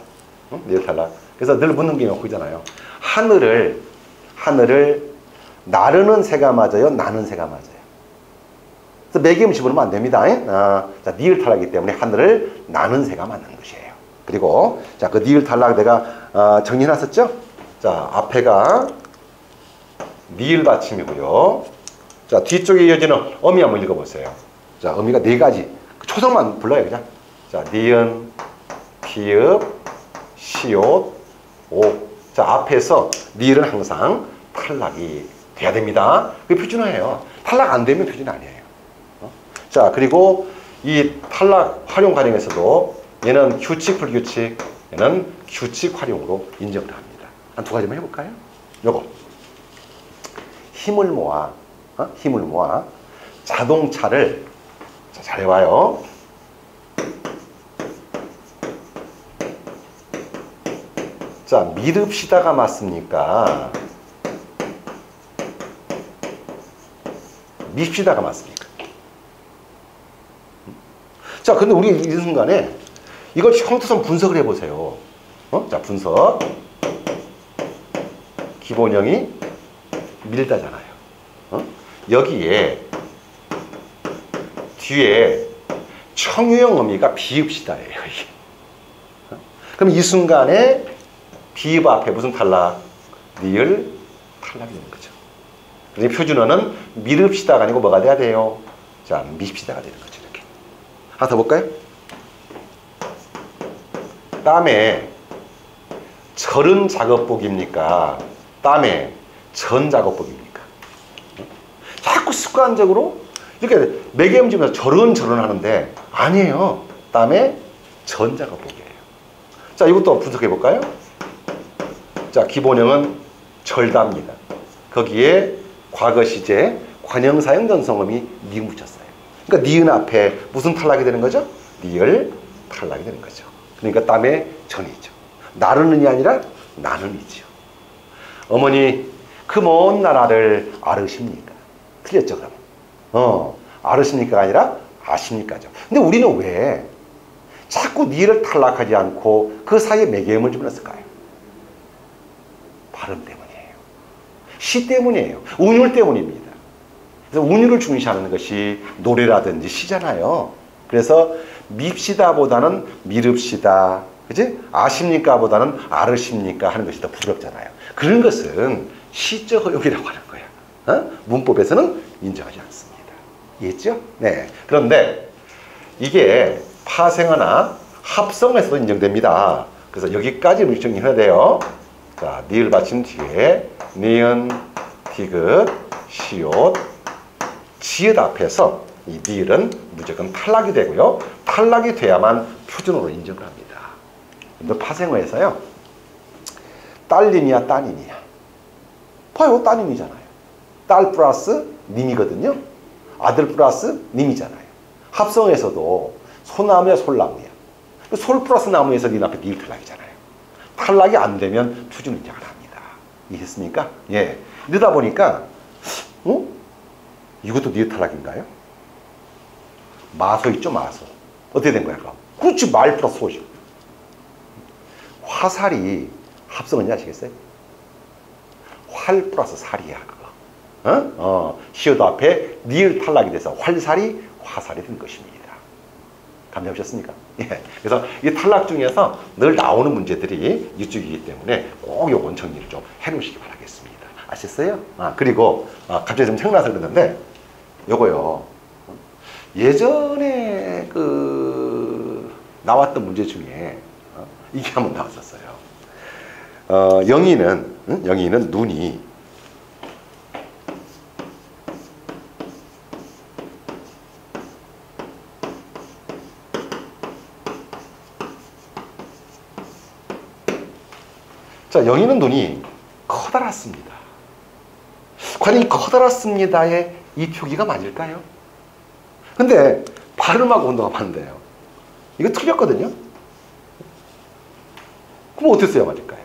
니을 탈락. 그래서 늘 묻는 게 거기 있잖아요. 하늘을 나르는 새가 맞아요? 나는 새가 맞아요? 그래서 매개음 집어넣으면 안 됩니다. 자, 니을 탈락이기 때문에 하늘을 나는 새가 맞는 것이에요. 그리고 자, 그 니을 탈락 내가 정리해 놨었죠? 자, 앞에가 니을 받침이고요. 자, 뒤쪽에 이어지는 어미 한번 읽어보세요. 자, 어미가 네 가지. 초성만 불러요, 그냥. 자, 니은, 피읍, 시옷, 오. 자, 앞에서 니은 항상 탈락이 돼야 됩니다. 그게 표준어예요. 탈락 안 되면 표준어 아니에요. 자, 그리고 이 탈락 활용 과정에서도 얘는 규칙, 불규칙, 얘는 규칙 활용으로 인정을 합니다. 한 두 가지만 해볼까요? 요거. 힘을 모아 자동차를, 자, 잘해봐요. 자, 믿읍시다가 맞습니까? 밉시다가 맞습니까? 자, 근데 우리 이 순간에 이걸 형태선 분석을 해보세요. 자, 분석. 기본형이 밀다잖아요. 여기에 뒤에 청유형 어미가 비읍시다예요. 그럼 이 순간에 비읍 앞에 무슨 탈락? 니을 탈락이 되는 거죠. 그래서 표준어는 믿읍시다가 아니고 뭐가 돼야 돼요? 자, 밉시다가 되는 거죠. 이렇게. 하나 더 볼까요? 땀에 절은 작업복입니까? 땀에 전 작업복입니까? 자꾸 습관적으로 이렇게 매개음지면서 절은 하는데 아니에요. 땀에 전 작업복이에요. 자, 이것도 분석해 볼까요? 자, 기본형은 절답니다. 거기에 과거 시제 관형사형 전성음이 니은 붙였어요. 그러니까 니은 앞에 무슨 탈락이 되는 거죠? 리을 탈락이 되는 거죠. 그러니까 땀의 전이죠. 나르는이 아니라 나는이죠. 어머니 그 먼 나라를 아르십니까? 틀렸죠 그럼? 아르십니까가 아니라 아십니까죠. 근데 우리는 왜 자꾸 니를 탈락하지 않고 그 사이에 매개음을 집어넣었을까요? 발음 때문이에요. 시 때문이에요. 운율 때문입니다. 그래서 운율을 중시하는 것이 노래라든지 시잖아요. 그래서 밉시다보다는 미릅시다, 그지? 아십니까 보다는 아르십니까 하는 것이 더 부드럽잖아요. 그런 것은 시적 허용이라고 하는 거야. 문법에서는 인정하지 않습니다. 이해했죠? 네. 그런데 이게 파생어나 합성어에서도 인정됩니다. 그래서 여기까지 정리해야 돼요. 자, 니을 받침 뒤에 니은, 디귿, 시옷, 지읒 앞에서 이 니을은 무조건 탈락이 되고요. 탈락이 돼야만 표준어로 인정을 합니다. 근데 파생어에서요. 딸님이야 따님이야. 봐요, 따님이잖아요. 딸 플러스 님이거든요. 아들 플러스 님이잖아요. 합성에서도 소나무야 솔나무야. 솔 플러스 나무에서 님 앞에 니을 탈락이잖아요. 탈락이 안 되면 표준 인정을 합니다. 이해했습니까? 예. 이러다 보니까 이것도 니을 탈락인가요? 마소 있죠, 마소. 어떻게 된 거야, 그럼? 그렇지, 말 플러스 소죠. 화살이 합성은지 아시겠어요? 활 플러스 살이야, 그거. 시어도 앞에 니을 탈락이 돼서 활살이 화살이 된 것입니다. 감정하셨습니까? 예. 그래서 이 탈락 중에서 늘 나오는 문제들이 이쪽이기 때문에 꼭 요건 정리를 좀 해놓으시기 바라겠습니다. 아셨어요? 그리고 갑자기 좀 생각나서 그러는데 요거요. 예전에 나왔던 문제 중에 이게 한번 나왔었어요. 영희는 눈이 자, 영희는 눈이 커다랗습니다. 과연 이 커다랗습니다의 이 표기가 맞을까요? 근데 발음하고 운동하면 안 돼요. 이거 틀렸거든요. 그럼 어떻게 써야 맞을까요?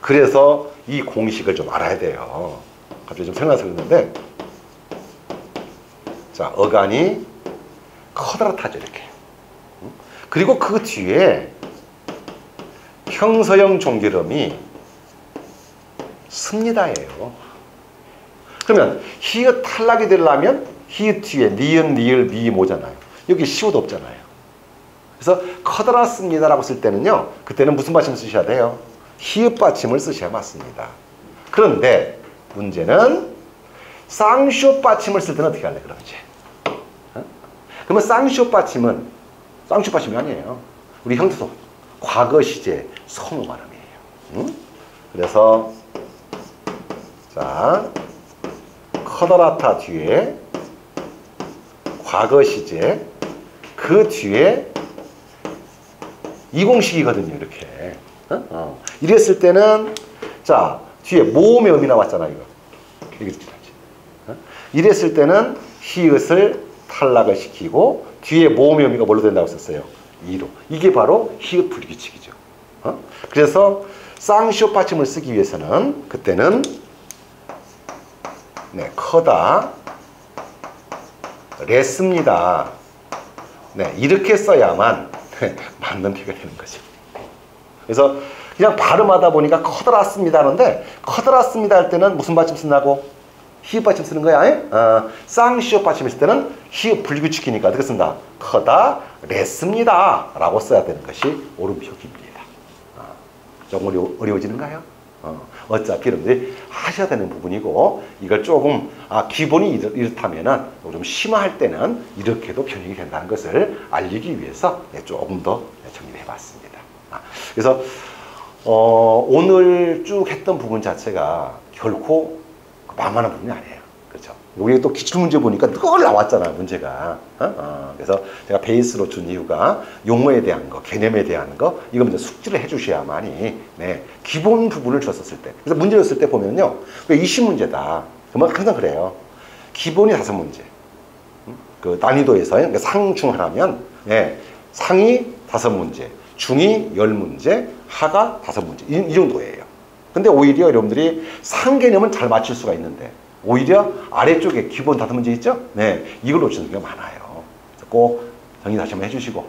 그래서 이 공식을 좀 알아야 돼요. 갑자기 좀 생각나서 그랬는데, 자, 어간이 커다랗다죠, 이렇게. 그리고 그 뒤에 형서형 종결음이 습니다예요. 그러면 히읗 탈락이 되려면 히읗 뒤에 니은, 니을, 미, 모잖아요. 여기 시옷 없잖아요. 그래서 커다랗습니다라고 쓸 때는요, 그때는 무슨 받침을 쓰셔야 돼요? 히읗 받침을 쓰셔야 맞습니다. 그런데 문제는 쌍시옷 받침을 쓸 때는 어떻게 할래, 그럼 이제? 그러면 쌍시옷 받침은 쌍시옷 받침이 아니에요. 우리 형태도 과거 시제 선호 발음이에요. 그래서 자, 커다랗다 뒤에 과거 시제, 그 뒤에 이공식이거든요, 이렇게. 이랬을 때는 자, 뒤에 모음의 음이 나왔잖아, 이거. 이랬을 때는 히읗을 탈락을 시키고 뒤에 모음의 의미가 뭘로 된다고 썼어요? 2로. 이게 바로 히읗 불규칙이죠. 그래서 쌍시옷 받침을 쓰기 위해서는 그때는 네, 커다 랬습니다. 네, 이렇게 써야만 맞는 표가 되는 거죠. 그래서 그냥 발음하다 보니까 커다랗습니다 하는데, 커다랗습니다 할 때는 무슨 받침 쓴다고? 히읗 받침 쓰는 거야. 쌍시옷 받침 했을 때는 히읗 불규칙이니까 어떻게 쓴다? 커다랬습니다 라고 써야 되는 것이 옳은 표기입니다. 조금 어려워지는가요? 어차피 여러분들이 하셔야 되는 부분이고, 이걸 조금 기본이 이렇다면은 좀 심화할 때는 이렇게도 변형이 된다는 것을 알리기 위해서 조금 더 정리를 해봤습니다. 그래서 오늘 쭉 했던 부분 자체가 결코 만만한 부분이 아니에요. 그렇죠? 우리 또 기출문제 보니까 늘 나왔잖아, 문제가. 그래서 제가 베이스로 준 이유가 용어에 대한 거, 개념에 대한 거, 이거 먼저 숙지를 해주셔야만이, 네, 기본 부분을 줬었을 때. 그래서 문제를 쓸 때 보면요. 20문제다. 그러면 항상 그래요. 기본이 5문제. 그 난이도에서 그러니까 상중 하나면, 네, 상이 5문제, 중이 10문제, 하가 5문제. 이 정도예요. 근데 오히려 여러분들이 상 개념은 잘 맞출 수가 있는데, 오히려 아래쪽에 기본 5문제 있죠? 네, 이걸 놓치는 경우가 많아요. 그래서 꼭 정리 다시 한번 해주시고,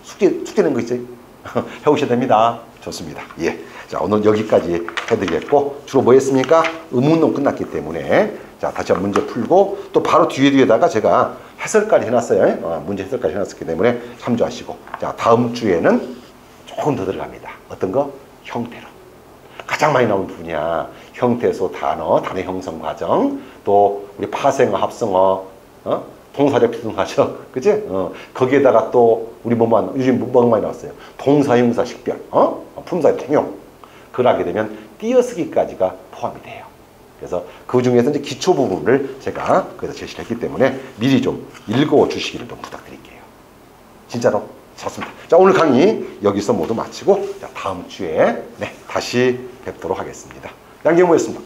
숙제 낸 거 있지? 해오셔야 됩니다. 좋습니다. 예. 자, 오늘 여기까지 해드리겠고, 주로 뭐 했습니까? 의문론 끝났기 때문에, 자, 다시 한번 문제 풀고, 또 바로 뒤에다가 제가 해설까지 해놨어요. 문제 해설까지 해놨기 때문에 참조하시고, 자, 다음 주에는 조금 더 들어갑니다. 어떤 거? 형태로. 가장 많이 나오는 분야, 형태소 단어, 단어 형성 과정, 또 우리 파생어, 합성어, 동사적, 비동사적, 그치? 거기에다가 또 우리 뭐만 요즘 뭐가 많이 나왔어요. 동사, 형사, 식별, 품사의 통용. 그걸 하게 되면 띄어쓰기까지가 포함이 돼요. 그래서 그 중에서 이제 기초 부분을 제가 그래서 제시를 했기 때문에 미리 좀 읽어 주시기를 좀 부탁드릴게요. 진짜로. 좋습니다. 자, 오늘 강의 여기서 모두 마치고, 자, 다음 주에, 네, 다시 뵙도록 하겠습니다. 양경모였습니다.